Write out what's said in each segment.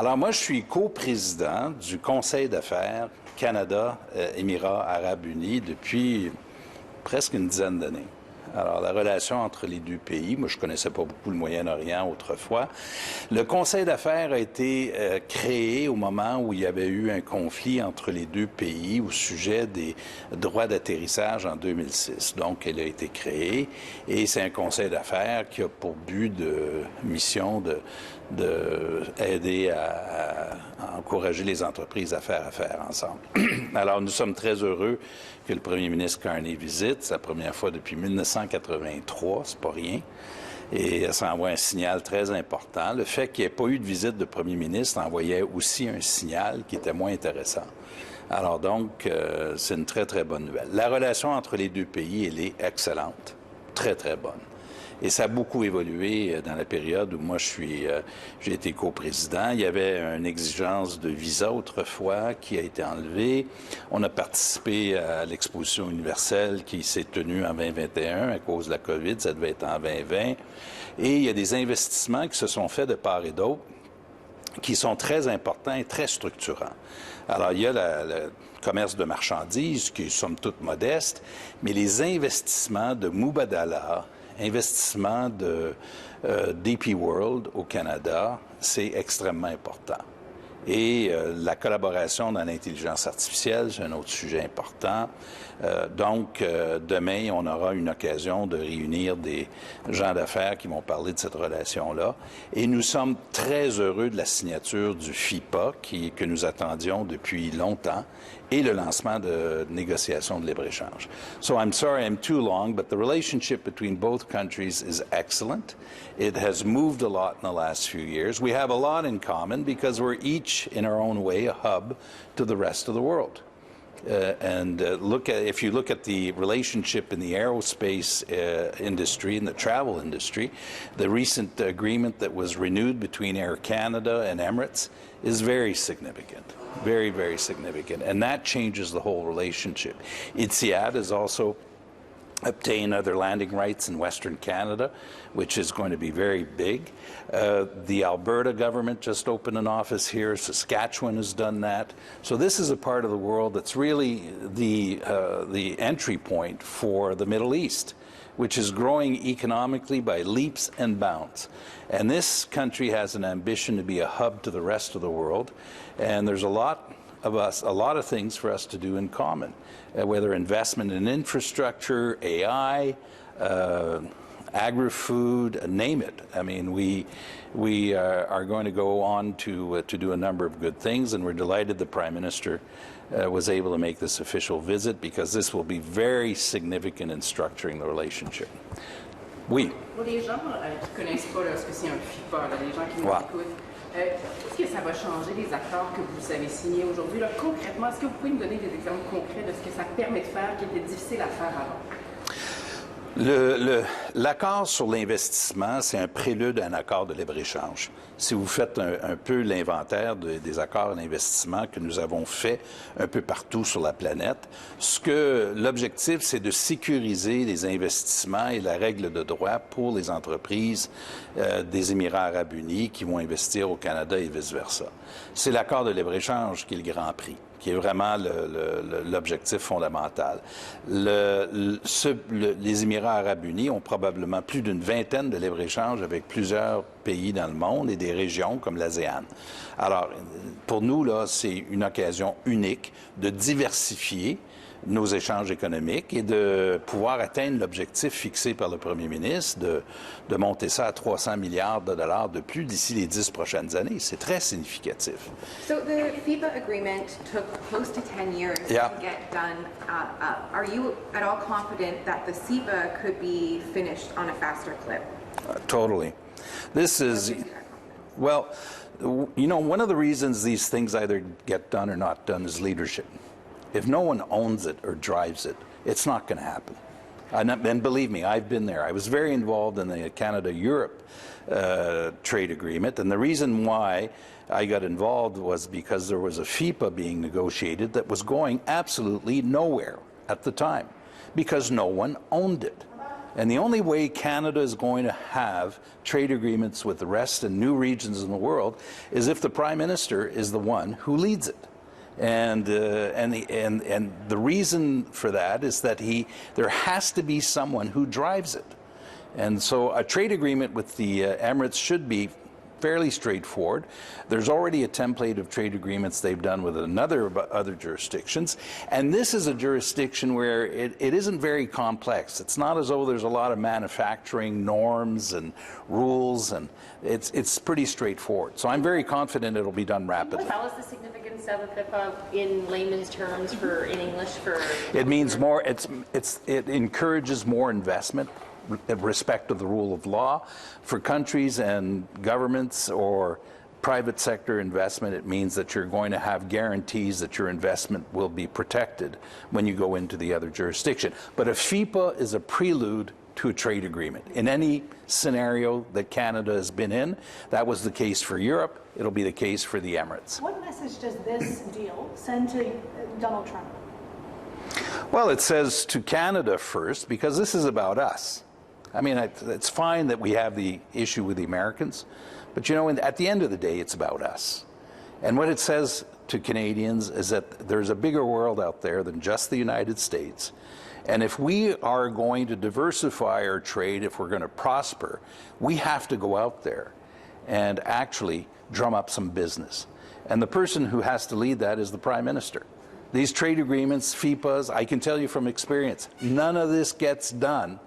Alors moi, je suis coprésident du Conseil d'affaires Canada-Émirats Arabes Unis depuis presque une dizaine d'années. Alors, la relation entre les deux pays, moi, je ne connaissais pas beaucoup le Moyen-Orient autrefois. Le Conseil d'affaires a été créé au moment où il y avait eu un conflit entre les deux pays au sujet des droits d'atterrissage en 2006. Donc, elle a été créée et c'est un Conseil d'affaires qui a pour but de mission d'aider à encourager les entreprises à faire affaire ensemble. Alors, nous sommes très heureux que le premier ministre Carney visite. C'est la première fois depuis 1983, c'est pas rien. Et ça envoie un signal très important. Le fait qu'il n'y ait pas eu de visite de premier ministre envoyait aussi un signal qui était moins intéressant. Alors donc, c'est une très, très bonne nouvelle. La relation entre les deux pays, elle est excellente, très, très bonne. Et ça a beaucoup évolué dans la période où moi j'ai été coprésident. Il y avait une exigence de visa autrefois qui a été enlevée. On a participé à l'exposition universelle qui s'est tenue en 2021 à cause de la COVID. Ça devait être en 2020. Et il y a des investissements qui se sont faits de part et d'autre qui sont très importants et très structurants. Alors, il y a le commerce de marchandises qui est somme toute modeste, mais les investissements de Mubadala, investissement de DP World au Canada, c'est extrêmement important. Et la collaboration dans l'intelligence artificielle, c'est un autre sujet important. Donc, demain, on aura une occasion de réunir des gens d'affaires qui vont parler de cette relation-là. Et nous sommes très heureux de la signature du FIPA que nous attendions depuis longtemps et le lancement de négociations de libre-échange. So I'm sorry I'm too long, but the relationship between both countries is excellent. It has moved a lot in the last few years. We have a lot in common because we're each, in our own way, a hub to the rest of the world. If you look at the relationship in the aerospace industry and the travel industry, the recent agreement that was renewed between Air Canada and Emirates is very significant. Very, very significant. And that changes the whole relationship. Etihad has also obtained other landing rights in Western Canada, which is going to be very big. The Alberta government just opened an office here. Saskatchewan has done that. So this is a part of the world that's really the entry point for the Middle East, which is growing economically by leaps and bounds. And this country has an ambition to be a hub to the rest of the world. And there's a lot of things for us to do in common, whether investment in infrastructure, AI, agri-food, name it. I mean, we are going to go on to do a number of good things, and we're delighted the Prime Minister was able to make this official visit because this will be very significant in structuring the relationship. Oui. Pour les gens qui ne connaissent pas ce que c'est un FIPA, les gens qui nous écoutent, qu'est-ce que ça va changer les accords que vous avez signés aujourd'hui? Concrètement, est-ce que vous pouvez nous donner des exemples concrets de ce que ça permet de faire qui était difficile à faire avant? L'accord sur l'investissement, c'est un prélude à un accord de libre-échange. Si vous faites un peu l'inventaire des accords d'investissement que nous avons fait un peu partout sur la planète, l'objectif, c'est de sécuriser les investissements et la règle de droit pour les entreprises des Émirats Arabes Unis qui vont investir au Canada et vice-versa. C'est l'accord de libre-échange qui est le grand prix, qui est vraiment l'objectif fondamental. Les Émirats Arabes Unis ont probablement plus d'une vingtaine de libre-échanges avec plusieurs pays dans le monde et des régions comme l'ASEAN. Alors, pour nous, là, c'est une occasion unique de diversifier nos échanges économiques et de pouvoir atteindre l'objectif fixé par le premier ministre de monter ça à 300 milliards de dollars de plus d'ici les 10 prochaines années. C'est très significatif. So the FIPA agreement took close to 10 years to get done. Are you at all confident that the CEPA could be finished on a faster clip? Totally. This is, well, you know, one of the reasons these things either get done or not done is leadership. If no one owns it or drives it, it's not going to happen. And believe me, I've been there. I was very involved in the Canada-Europe trade agreement, and the reason why I got involved was because there was a FIPA being negotiated that was going absolutely nowhere at the time, because no one owned it. And the only way Canada is going to have trade agreements with the rest and new regions in the world is if the Prime Minister is the one who leads it. And the reason for that is that there has to be someone who drives it. And so a trade agreement with the Emirates should be fairly straightforward. There's already a template of trade agreements they've done with other jurisdictions, and this is a jurisdiction where it isn't very complex. It's not as though there's a lot of manufacturing norms and rules, and it's pretty straightforward. So I'm very confident it'll be done rapidly. Tell us the significance of FIPA in layman's terms in English for... It means more, it encourages more investment, respect of the rule of law. For countries and governments or private sector investment, it means that you're going to have guarantees that your investment will be protected when you go into the other jurisdiction. But a FIPA is a prelude to a trade agreement. In any scenario that Canada has been in, that was the case for Europe, it'll be the case for the Emirates. What message does this deal send to Donald Trump? Well, it says to Canada first, because this is about us. I mean, it's fine that we have the issue with the Americans, but you know, at the end of the day, it's about us. And what it says to Canadians is that there's a bigger world out there than just the United States. And if we are going to diversify our trade, if we're going to prosper, we have to go out there and actually drum up some business. And the person who has to lead that is the Prime Minister. These trade agreements, FIPAs, I can tell you from experience, none of this gets done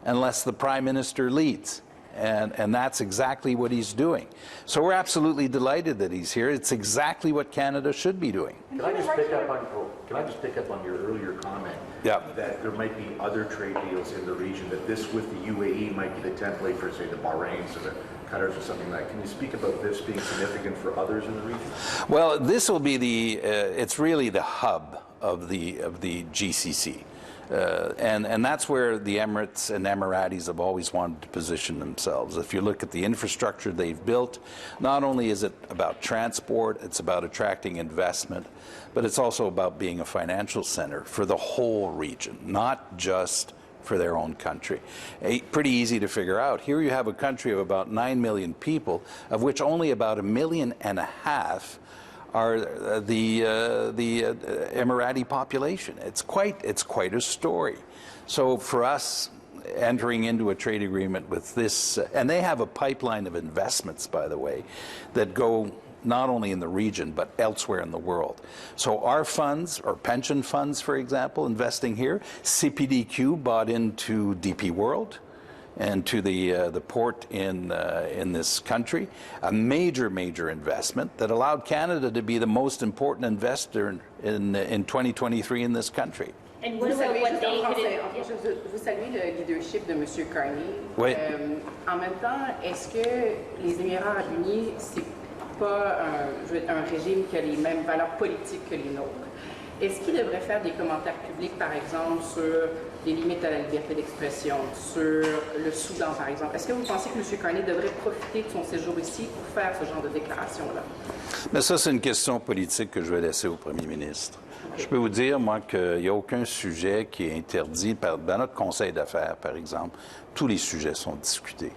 unless the Prime Minister leads. And that's exactly what he's doing. So we're absolutely delighted that he's here. It's exactly what Canada should be doing. Can I just pick up on your earlier comment that there might be other trade deals in the region, that this with the UAE might be the template for, say, the Bahrains or the Qatars or something like that. Can you speak about this being significant for others in the region? Well, this will be it's really the hub of the GCC. And that's where the Emirates and Emiratis have always wanted to position themselves. If you look at the infrastructure they've built, not only is it about transport, it's about attracting investment, but it's also about being a financial center for the whole region, not just for their own country. Pretty easy to figure out. Here you have a country of about 9 million people, of which only about 1.5 million are the Emirati population. It's quite a story. So for us, entering into a trade agreement with this, and they have a pipeline of investments, by the way, that go not only in the region but elsewhere in the world. So our funds, or pension funds, for example, investing here, CPDQ bought into DP World and to the port in this country, a major investment that allowed Canada to be the most important investor in 2023 in this country. And what about what they could... Vous saluez le leadership de M. Carney. Oui. En même temps, est-ce que les Émirats arabes unis, c'est pas un régime qui a les mêmes valeurs politiques que les nôtres? Est-ce qu'il devrait faire des commentaires publics, par exemple, sur les limites à la liberté d'expression, sur le Soudan, par exemple? Est-ce que vous pensez que M. Carney devrait profiter de son séjour ici pour faire ce genre de déclaration-là? Mais ça, c'est une question politique que je vais laisser au premier ministre. Je peux vous dire, moi, qu'il n'y a aucun sujet qui est interdit. Dans notre conseil d'affaires, par exemple, tous les sujets sont discutés.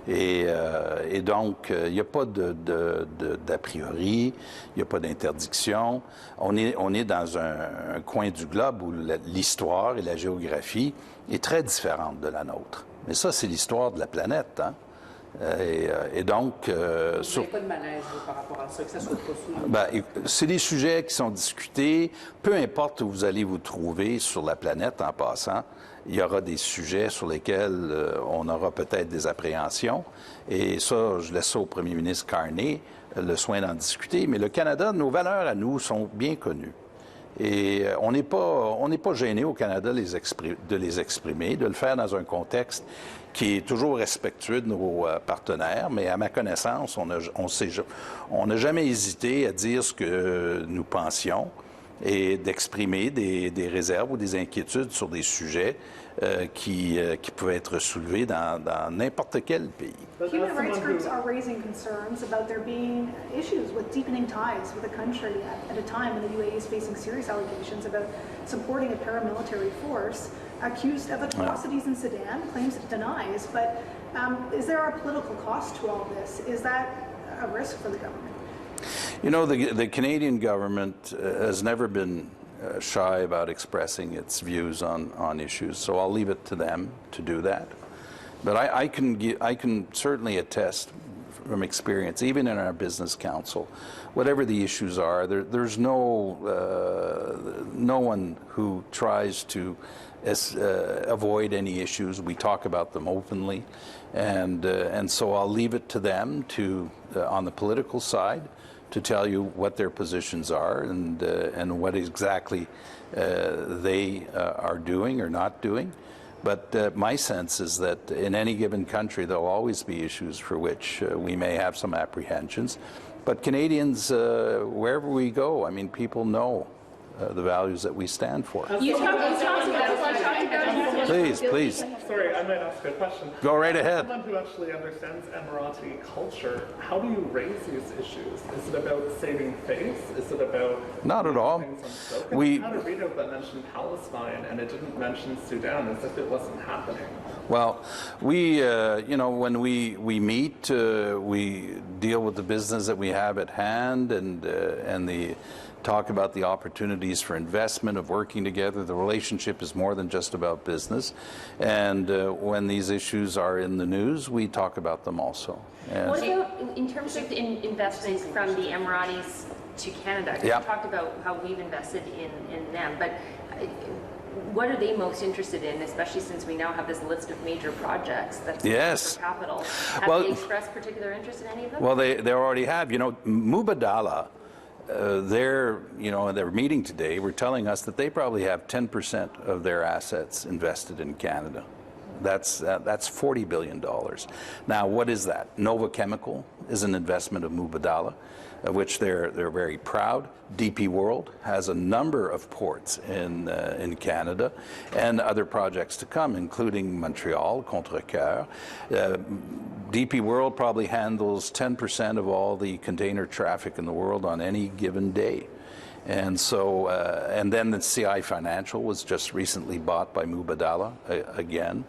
Et donc, il n'y a pas d'a priori, il n'y a pas d'interdiction. On est dans un coin du globe où l'histoire et la géographie est très différente de la nôtre. Mais ça, c'est l'histoire de la planète, hein? Et donc... Vous n'avez pas de malaise par rapport à ça, que ça soit pas sous... c'est des sujets qui sont discutés. Peu importe où vous allez vous trouver sur la planète, en passant, il y aura des sujets sur lesquels on aura peut-être des appréhensions. Et ça, je laisse ça au premier ministre Carney, le soin d'en discuter. Mais le Canada, nos valeurs à nous sont bien connues. Et on n'est pas gêné au Canada de les exprimer, de le faire dans un contexte qui est toujours respectueux de nos partenaires, mais à ma connaissance, on n'a jamais hésité à dire ce que nous pensions et d'exprimer des réserves ou des inquiétudes sur des sujets qui peuvent être soulevés dans n'importe quel pays. Human rights groups are raising concerns about there being issues with deepening ties with the country at a time when the UAE is facing serious allegations about supporting a paramilitary force accused of atrocities in Sudan, claims it denies, but is there a political cost to all this? Is that a risk for the government? You know, the Canadian government has never been shy about expressing its views on issues, so I'll leave it to them to do that. But I can certainly attest from experience, even in our business council, whatever the issues are, there's no one who tries to avoid any issues. We talk about them openly, and so I'll leave it to them to, on the political side, to tell you what their positions are and what exactly they are doing or not doing. But my sense is that in any given country, there'll always be issues for which we may have some apprehensions. But Canadians, wherever we go, I mean, people know the values that we stand for. Please, please. Sorry, I might ask a question. Go right ahead. Someone who actually understands Emirati culture, how do you raise these issues? Is it about saving face? Is it about not at all? We had a radio that mentioned Palestine, and it didn't mention Sudan, as if it wasn't happening. Well, we, you know, when we meet, we deal with the business that we have at hand, and the talk about the opportunities for investment, of working together. The relationship is more than just about business. And when these issues are in the news, we talk about them also. What about in terms of investment from the Emiratis to Canada? Yeah. You talked about how we've invested in them, but what are they most interested in, especially since we now have this list of major projects that's yes. for capital? Have they expressed particular interest in any of them? Well, they already have. You know, Mubadala, they're, you know, in their meeting today, were telling us that they probably have 10% of their assets invested in Canada. That's $40 billion. Now, what is that? Nova Chemical is an investment of Mubadala, of which they're very proud. DP World has a number of ports in Canada, and other projects to come, including Montreal, Contrecoeur. DP World probably handles 10% of all the container traffic in the world on any given day. And so, and then the CI Financial was just recently bought by Mubadala again.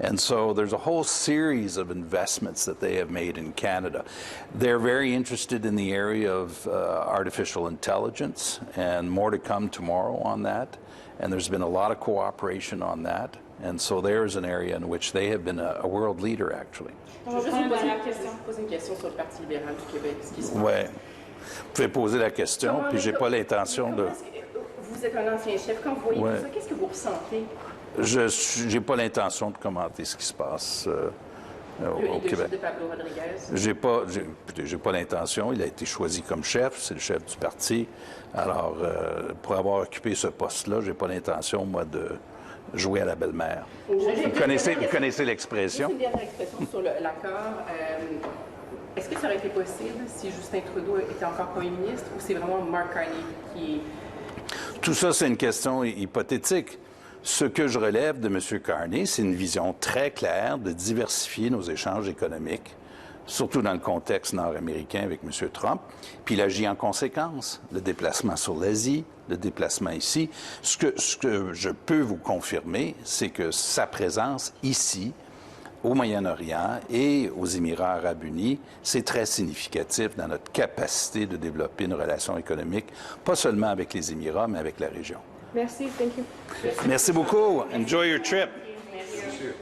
And so there's a whole series of investments that they have made in Canada. They're very interested in the area of artificial intelligence, and more to come tomorrow on that. And there's been a lot of cooperation on that. And so there's an area in which they have been a world leader, actually. Je vais juste poser une question sur le Parti libéral du Québec. Oui. Vous pouvez poser la question, puis j'ai pas l'intention de... Vous êtes un ancien chef. Quand vous voyez tout ça, qu'est-ce que vous ressentez? Je n'ai pas l'intention de commenter ce qui se passe au Québec. De Pablo Rodriguez. J'ai pas l'intention. Il a été choisi comme chef. C'est le chef du parti. Alors, pour avoir occupé ce poste-là, j'ai pas l'intention, moi, de jouer à la belle-mère. Vous connaissez l'expression? Une dernière expression sur l'accord. Est-ce que ça aurait été possible si Justin Trudeau était encore premier ministre, ou c'est vraiment Mark Carney qui... Tout ça, c'est une question hypothétique. Ce que je relève de M. Carney, c'est une vision très claire de diversifier nos échanges économiques, surtout dans le contexte nord-américain avec M. Trump. Puis il agit en conséquence. Le déplacement sur l'Asie, le déplacement ici. Ce que je peux vous confirmer, c'est que sa présence ici, au Moyen-Orient et aux Émirats arabes unis, c'est très significatif dans notre capacité de développer une relation économique, pas seulement avec les Émirats, mais avec la région. Merci, thank you. Merci beaucoup. Enjoy your trip.